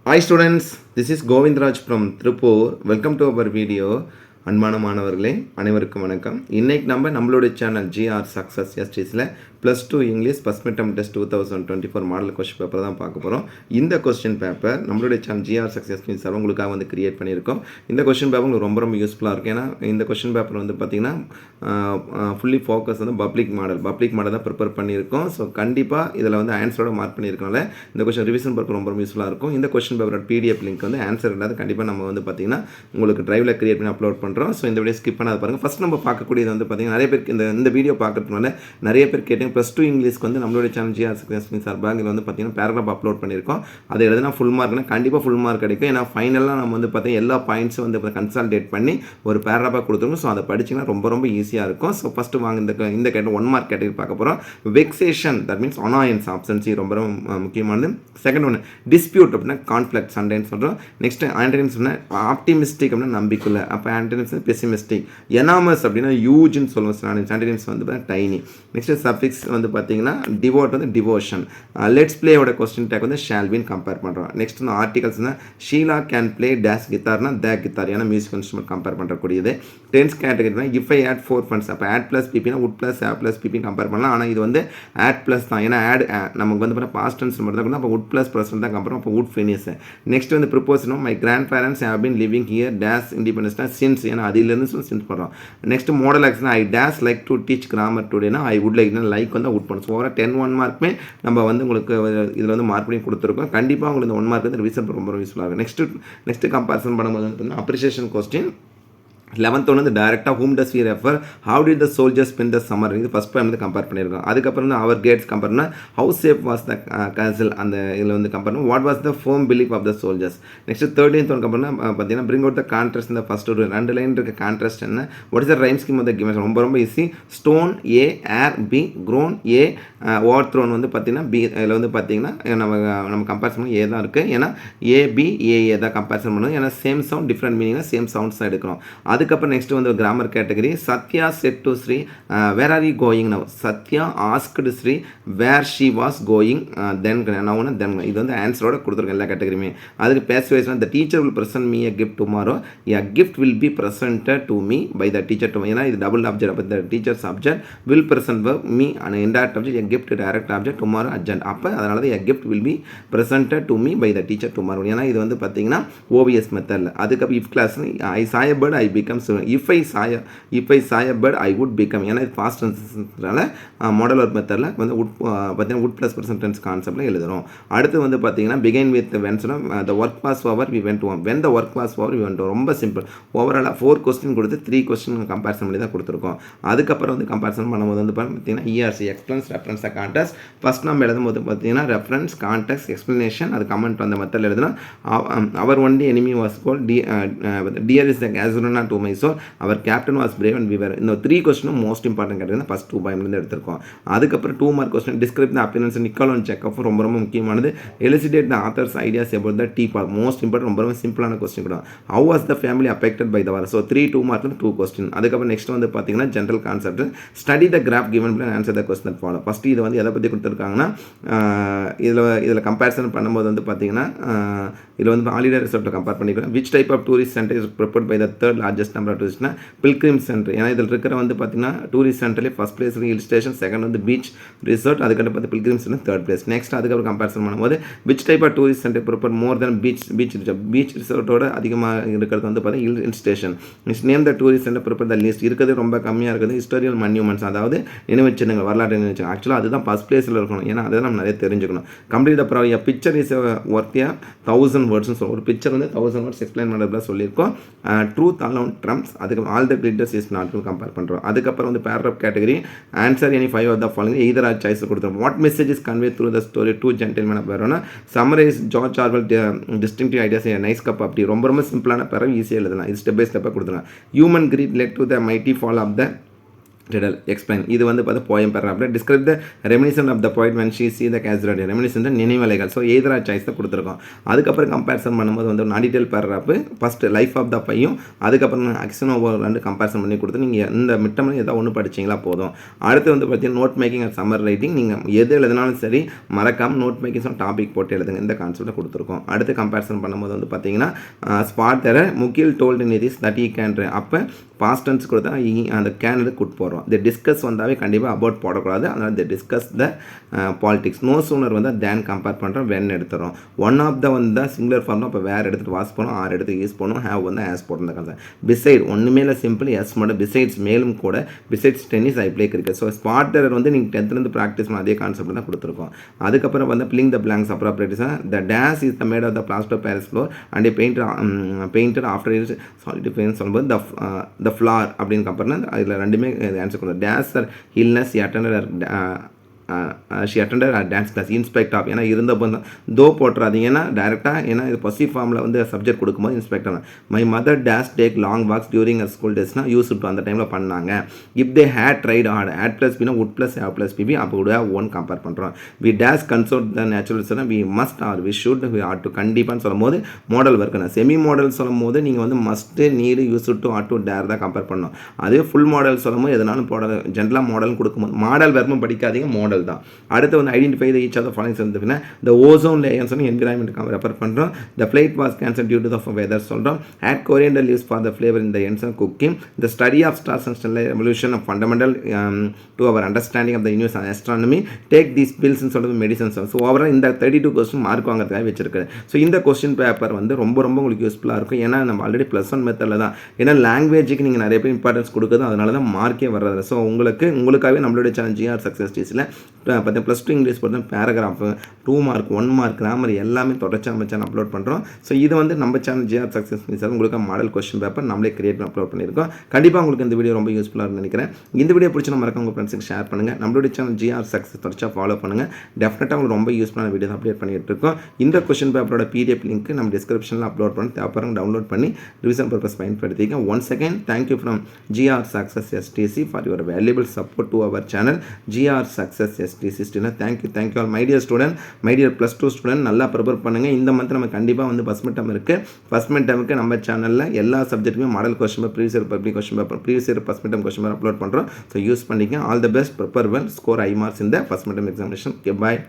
Hi students, this is Govindraj from Tripur. Welcome to our video. அன்பான மாணவர்களே அனைவருக்கும் வணக்கம். இன்னைக்கு நம்மளோட சேனல் GR சக்ஸஸ் எஸ்டிஸில் +2 English first mid test 2024 model question paper தான் பார்க்க போகிறோம். இந்த கொஸ்டின் பேப்பர் நம்மளுடைய சேனல் GR சக்ஸஸ் சார் உங்களுக்காக வந்து கிரியேட் பண்ணியிருக்கோம். இந்த கொஸ்டின் பேப்பர் உங்களுக்கு ரொம்ப ரொம்ப யூஸ்ஃபுல்லாக இருக்கும். ஏன்னா இந்த கொஸ்டின் பேப்பர் வந்து பார்த்திங்கன்னா ஃபுல்லி ஃபோக்கஸ் வந்து பப்ளிக் மாடல் தான் ப்ரிப்பேர் பண்ணியிருக்கோம். ஸோ கண்டிப்பாக இதில் வந்து ஆன்சரோட மார்க் பண்ணியிருக்கனால இந்த கொஸ்டின் ரிவிஷன் பேப்பர் ரொம்ப ரொம்ப யூஸ்ஃபுல்லாக இருக்கும். இந்த கொஸ்டின் பேப்பரோட PDF லிங்க் வந்து ஆன்சர் இல்லாத கண்டிப்பாக நம்ம வந்து பார்த்திங்கன்னா உங்களுக்கு ட்ரைவில் கிரியேட் பண்ணி அப்லோட் பண்ணுறோம். ஸோ இந்த வீடியோ ஸ்கிப் பண்ணாத பாருங்கள். ஃபஸ்ட் நம்ம பார்க்கக்கூடியது வந்து பார்த்திங்கன்னா நிறைய பேருக்கு இந்த வீடியோ பார்க்கறதுனால நிறைய பேர் கேட்டீங்க +2 இங்கிலீஷ்க்கு வந்து நம்மளுடைய சேனல் GR சக்ஸஸ் சார்பாக இதில் வந்து பார்த்திங்கன்னா பேராகிராஃப் அப்லோட் பண்ணியிருக்கோம். அதை எழுதினா ஃபுல் மார்க்னா கண்டிப்பாக ஃபுல் மார்க் கிடைக்கும். ஏன்னா ஃபைனலாக நம்ம வந்து பார்த்தீங்கன்னா எல்லா பாயிண்ட்ஸும் வந்து கன்சால்டேட் பண்ணி ஒரு பேராகிராஃபாக கொடுத்துருக்கோம். ஸோ அதை படிச்சிங்கன்னா ரொம்ப ரொம்ப ஈஸியாக இருக்கும். ஸோ ஃபஸ்ட்டு வாங்க இந்த கேட்டகரி 1 மார்க் கேட்டகரி பார்க்க போகிறோம். Vexation that means annoyance option C ரொம்ப ரொம்ப முக்கியமானது. செகண்ட் ஒன்று டிஸ்பியூட் அப்படின்னா கான்ஃப்ளிக்ட் சண்டைன்னு சொல்கிறோம். நெக்ஸ்ட் ஆன்டனிம்ஸ் ஆப்டிமிஸ்டிக் அப்படின்னா நம்பிக்கையில், அப்போ ஆன்டனிம்ஸ் பெசிமிஸ்டிக். எனாமஸ் அப்படின்னா யூஜ்னு சொல்லுவோம். ஆன்டனிம்ஸ் வந்து டைனி. நெக்ஸ்ட் சஃபிக்ஸ் வந்து பார்த்தீங்கன்னா டிவோட் வந்து டிவோஷன். லெட்ஸ் பிளேயோட கொஸ்டின் டேக் வந்து ஷால்வின் கம்பேர் பண்ணுறோம். நெக்ஸ்ட் வந்து ஆர்டிகல்ஸ்னா ஷீலா கேன் பிளே டேஸ் கித்தார்னா த கித்தார், ஏன்னா மியூசிக் இன்ஸ்ட்ருமெண்ட் கம்பேர் பண்ணுறக்கூடியது. டென்ஸ் கேட்டகரினா இஃப் ஐ ஆட் 4 ஃபண்ட்ஸ், அப்போ ஆட் ப்ளஸ் பிபினா உட் ப்ளஸ் ஆ ப்ளஸ் பிபி கம்பேர் பண்ணலாம். ஆனால் இது வந்து ஆட் ப்ளஸ் தான், ஏன்னா ஆட் நமக்கு வந்து பார்த்தா பாஸ்ட் டென்ஸ் மட்டும் தான், அப்போ உட் ப்ளஸ் ப்ரெசன்ட் தான் கம்பேர், அப்போ உட் ஃபினிஷ். நெக்ஸ்ட் வந்து ப்ரிப்போசனும் my grandparents have been living here days இண்டிபெண்டன்ஸ்னா சின்ஸ், ஏன்னா அதிலிருந்து சின்ஸ் பண்ணுறோம். Next model action I days like to teach grammar டுடேனா ஐ வுட் லைக் வந்து உட் பண்ணும். ஸோ ஓவராக 10 1 மார்க்குமே நம்ம வந்து உங்களுக்கு இதில் வந்து மார்க் பண்ணி கொடுத்துருக்கோம். கண்டிப்பாக உங்களுக்கு இந்த 1 மார்க் வந்து ரிவிஷன் ரொம்ப யூஸ்ஃபுல்லாக இருக்கும். நெக்ஸ்ட் கம்பேரிசன் பண்ணும்போது வந்து அப்ரிசியேஷன் கொஸ்டின் 11th ஒன்று வந்து டேரெக்டாக whom does we refer, how did the soldiers spend the summer, இது ஃபஸ்ட் டைம் வந்து கம்பேர் பண்ணியிருக்கோம். அதுக்கப்புறம் வந்து அவர் கேட்ஸ் கம்பேர் பண்ணால் how safe was the castle, அந்த இதில் வந்து கம்பேர் பண்ணோம். What was the firm belief of the soldiers. Next 13th ஒன்று கம்பேர் பண்ணால் பார்த்தீங்கன்னா பிரிங் அவுட் த கான்ட்ராஸ்ட் இந்த ஃபஸ்ட் ஒரு 2 லைன் இருக்க கான்ட்ராஸ்ட் என்ன, what is the rhyme scheme of the given, ரொம்ப ஈஸி. ஸ்டோன் ஏ, ஏர் பி, க்ரோன் ஏ, over thrown வந்து பார்த்தீங்கன்னா பி. இதில் வந்து பார்த்தீங்கன்னா நம்ம கம்பேரிசன் பண்ணி ஏ தான் இருக்குது, ஏன்னா ஏபி ஏஏ தான் கம்பேரிசன் பண்ணுவோம். ஏன்னா சேம் சவுண்ட் டிஃப்ரெண்ட் மீனிங்கில் சேம் சவுண்ட்ஸ் தான் எடுக்கிறோம். அதுக்கப்புறம் நெக்ஸ்ட் வந்து grammar category Satya said to Sri where are you going now, Satya asked Sri where she was going then நவுனா தென், இது வந்து ஆன்சரோட கொடுத்துருக்கேன் எல்லா கேட்டகரியுமே. அதுக்கு பேசுவேஸ்னா the teacher will present me a gift tomorrow, a gift will be presented to me by the teacher to, ஏன்னா இது டபுள் ஆப்ஜெக்ட், அப்போ the teacher subject will present me and indirect object, a gift direct object tomorrow urgent, அப்போ அதனால தான் a gift will be presented to me by the teacher tomorrow, ஏன்னா இது வந்து பார்த்தீங்கன்னா OVS மெத்தடில். அதுக்கப்புறம் if clause I sigh a bird I become, if I sigh a bird I would become, ஏன்னா இது பாஸ்ட் டென்ஸ்னால மாடல் ஒர்க் மெத்தடில் வந்து பார்த்தீங்கன்னா உட் ப்ளஸ் ப்ரெசன்ட் டென்ஸ் கான்செப்டில் எழுதுகிறோம். அடுத்து வந்து பார்த்தீங்கன்னா பிகைன் வித் வென் சொன்னால் the work was over we went home, when the work was over we went home, ரொம்ப சிம்பிள். ஓவராலாக 4 கொஸ்டின் கொடுத்து 3 கொஸ்டின் கம்பேரிசன் பண்ணி தான் கொடுத்துருக்கோம். அதுக்கப்புறம் வந்து கம்பேரிசன் பண்ணும்போது வந்து பார்த்தீங்கன்னா ERC explanation reference context. First நம்ம எழுதும்போது பார்த்தீங்கன்னா ரெஃபரன்ஸ் கான்டெக்ஸ்ட் எக்ஸ்பிளனேஷன், அது கமெண்ட் அந்த மெத்தடில் எழுதுனா our only enemy was cold dear is the கேசுரனா to my soul, our captain was brave and விவர். இந்த 3 கொஸ்டினும் மோஸ்ட் இம்பார்ட்டன்ட் கேட்டது ஃபஸ்ட் 2 பாயிண்ட்லேருந்து எடுத்திருக்கோம். அதுக்கப்புறம் 2 mark question describe the appearance Nicole and checkup, ரொம்ப ரொம்ப முக்கியமானது. Elucidate the author's ideas about the tea பால், மோஸ்ட் இம்பார்ட்டன்ட், ரொம்ப ரொம்ப சிம்பிளான கொஸ்டின் கூட. How was the family affected by the war, so 2 mark 2 question. அதுக்கப்புறம் நெக்ஸ்ட் வந்து பார்த்தீங்கன்னா general concept study the graph given plan answer the question follow. First இது வந்து எதை பற்றி கொடுத்துருக்காங்கன்னா இதில் கம்பேரிசன் பண்ணும்போது வந்து பார்த்தீங்கன்னா இதில் வந்து ஹாலிடே ரிசார்ட்டை கம்பேர் பண்ணிக்கிறோம். Which type of tourist centre is prepared by the third largest number of டூரிஸ்ட்னா பில்கிரிம் சென்டர், ஏன்னா இதில் இருக்கிற வந்து பார்த்தீங்கன்னா டூரிஸ்ட் சென்டர்லேயே first place hill station, second வந்து பீச் ரிசார்ட், அதுக்கப்புறம் பார்த்து pilgrim centre third place. Next அதுக்கப்புறம் கம்பேரிசன் பண்ணும்போது which type of tourist centre prepare more than beach ரிசார்ட்டோட அதிகமாக இருக்கிறது வந்து பார்த்தீங்கன்னா hill station. Next name the tourist centre prepare the list, இருக்கிறது ரொம்ப கம்மியாக இருக்குது ஹிஸ்டாரியல் மன்யூமெண்ட்ஸ், அதாவது நினைவுச்சின்னங்கள், வரலாற்று நினைவுச்சின்னங்கள். ஆக்சுவலாக அதுதான் ஃபஸ்ட் பிளேஸில் இருக்கணும், ஏன்னா அதை நம்ம நிறைய தெரிஞ்சுக்கணும். Complete the problem, picture is ஒர்த்தியா 1000 வேர்ட்ஸ்னு சொல்லுவோம். ஒரு பிக்சர் வந்து 1000 வேர்ட்ஸ் எக்ஸ்பிளைன் பண்ணுறதுல சொல்லியிருக்கோம். ட்ரூத் அலவுண்ட் ட்ரம்ப்ஸ், அதுக்கு all the glitters is not compare பண்ணுறோம். அதுக்கப்புறம் வந்து paragraph category answer any 5 of the following either or choice கொடுத்துருவோம். What message is convey through the story two gentlemen of Verona, summarise George Orwell distinctive ideas nice cup, அப்படி ரொம்ப ரொம்ப சிம்பிளான paragraph ஈஸியாக எழுதலாம். இது ஸ்டெப் பை ஸ்டெப்பாக கொடுத்துருலாம். Human greed led to the mighty fall of the riddle explain இது வந்து பார்த்தா poem paragraph describe the reminiscence of the poet when she see the casualty reminiscence நினைவலைகள் ஸோ எதிரா சாய்ஸ் தான் கொடுத்துருக்கோம் அதுக்கப்புறம் கம்பேரிசன் பண்ணும்போது வந்து நான் detail paragraph first life of the பையும் அதுக்கப்புறம் ஆக்ஷன் ஓவர் வந்து கம்பேரிசன் பண்ணி கொடுத்து நீங்கள் இந்த மிட்டமில் ஏதாவது ஒன்று படிச்சிங்களா போதும் அடுத்து வந்து பார்த்தீங்கன்னா note making and summary writing நீங்கள் எது எழுதினாலும் சரி மறக்காமல் நோட் மேக்கிங் டாபிக் போட்டு எழுதுங்க இந்த கான்செப்ட்டை கொடுத்துருக்கோம் அடுத்து கம்பேரிசன் பண்ணும்போது வந்து பார்த்தீங்கன்னா ஸ்பாட் தர முகில் told Nitish that he can அப்போ பாஸ்ட் டென்ஸ் கொடுத்தா அந்த கேன் கூட்டு போடுறோம் தி டிஸ்கஸ் வந்தாவே கண்டிப்பாக அபவுட் போடக்கூடாது அதனால் the discuss the politics no sooner வந்து தேன் கம்பேர் பண்ணுறோம் வென் எடுத்துகிறோம் ஒன் ஆஃப் த வந்து சிங்குலர் ஃபார்ம் இப்போ வேறு எடுத்துகிட்டு வாஸ் பண்ணோம் ஆர் எடுத்து யூஸ் பண்ணோம் ஹேவ் வந்து ஆஸ் போட்டு கான்செப்ட் பிசைட் ஒன்றுமே இல்லை சிம்பிள் எஸ் மட்டும் பிசைட்ஸ் மேலும் கூட besides tennis I play cricket so spotter வந்து நீங்கள் 10th ப்ராக்டிஸ் பண்ண அதே கான்செப்ட் தான் கொடுத்துருக்கோம் அதுக்கப்புறம் வந்து பில்லிங் த பிளாங்க்ஸ் அப்புறம் the days is the made of the plaster Paris floor and painted after solidifying சொல்லும்போது த ஃப்ளார் அப்படின்னு கம்பேர்னா அதில் ரெண்டுமே ஆன்சர் கொடுத்தோம் days are illness she attended dance class in spite of ஏன்னா இருந்தப்போ தான் தோ போட்டுறாதீங்கன்னா டேரெக்டாக ஏன்னா இது பொசிவ் ஃபார்மில் வந்து சப்ஜெக்ட் கொடுக்கும்போது inspector my mother days take long walks during a school டேஸ்னால் யூஸ் டு அந்த டைமில் பண்ணாங்க if they had tried hard had plus பின்னா would plus have plus PP அப்போ கூட ஒன் கம்பேர் பண்ணுறோம் we days consult the natural we must or we should we had to கண்டிப்பான்னு சொல்லும் போது மாடல் ஒர்க்குனா செமி மாடல் சொல்லும் போது நீங்கள் வந்து must need use to ought to dare தான் கம்பேர் பண்ணணும் அதே ஃபுல் மாடல் சொல்லும் போது எதனாலும் போட ஜென்ரலாக மாடல் கொடுக்கும்போது மாடல் வெறும் படிக்காதீங்க மாடல் தான் அடுத்து வந்து identify the each of the following சொல்லுதுன்னா the ozone layers environment refer பண்ணுறோம் the flight was cancel due to the weather சொல்கிறோம் add coriander leaves for the flavour in the ends and cooking the study of stars and stellar evolution of fundamental to our understanding of the universe and astronomy take these பில்ஸ்ன்னு சொல்கிறது medicines so overall இந்த 32 question mark வாங்குறதுக்காக வச்சிருக்காரு so இந்த question paper வந்து ரொம்ப உங்களுக்கு யூஸ்ஃபுல்லாக இருக்கும் ஏன்னா நம்ம ஆல்ரெடி +1 மெத்தடில் தான் ஏன்னா லாங்குவேஜுக்கு நீங்கள் நிறைய பேர் இம்பார்ட்டன்ஸ் கொடுக்குது அதனால தான் மார்க்கே வர்றது ஸோ உங்களுக்காகவே நம்மளுடைய சேனல் ஜிஆர் சக்ஸஸ் டீஸில் +2 இங்கிலீஷ் பொறுத்த பேராகிராஃப் 2 மார்க் 1 மார்க் கிராமர் எல்லாமே தொடர்ச்சி நம்ம சேனல் அப்லோட் பண்ணுறோம் ஸோ இது வந்து நம்ம சேனல் ஜிஆர் சக்ஸஸ் சார் உங்களுக்கு மாடல் கொஸ்டின் பேப்பர் நம்மளே கிரியேட் பண்ணி அப்லோட் பண்ணியிருக்கோம் கண்டிப்பாக உங்களுக்கு இந்த வீடியோ ரொம்ப யூஸ்ஃபுல்லாக நினைக்கிறேன் இந்த வீடியோ பிடிச்சி மறக்க உங்கள் ஃப்ரெண்ட்ஸுக்கு ஷேர் பண்ணுங்கள் நம்மளுடைய சேனல் ஜிஆர் சக்ஸஸ் தொடர்ச்சியாக ஃபாலோ பண்ணுங்கள் டெஃபினட்டாக உங்களுக்கு ரொம்ப யூஸ்ஃபுல்லான வீடியோ அப்டேட் பண்ணிட்டு இருக்கோம் இந்த கொஸ்டின் பேப்பரோட பிடிஎஃப் லிங்க் நம்ம டிஸ்கிரிப்ஷனில் அப்லோட் பண்ணி தேவைப்படுறவங்க டவுன்லோட் பண்ணி ரிவிஷன் பர்பஸ் பயன்படுத்திக்க once again thank you from GR success STC for your valuable support to our channel GR success STC student thank you all my dear student my dear +2 student நல்லா prepare பண்ணுங்கள் இந்த month நம்ம கண்டிப்பாக வந்து first mid term இருக்குது first mid டர்முக்கு நம்ம சேனலில் எல்லா சப்ஜெக்ட்டுமே model question paper previous year public question paper previous year first mid term question paper upload பண்ணுறோம் ஸோ யூஸ் பண்ணிக்க all the best prepare well score high marks இந்த first mid term examination okay பாய்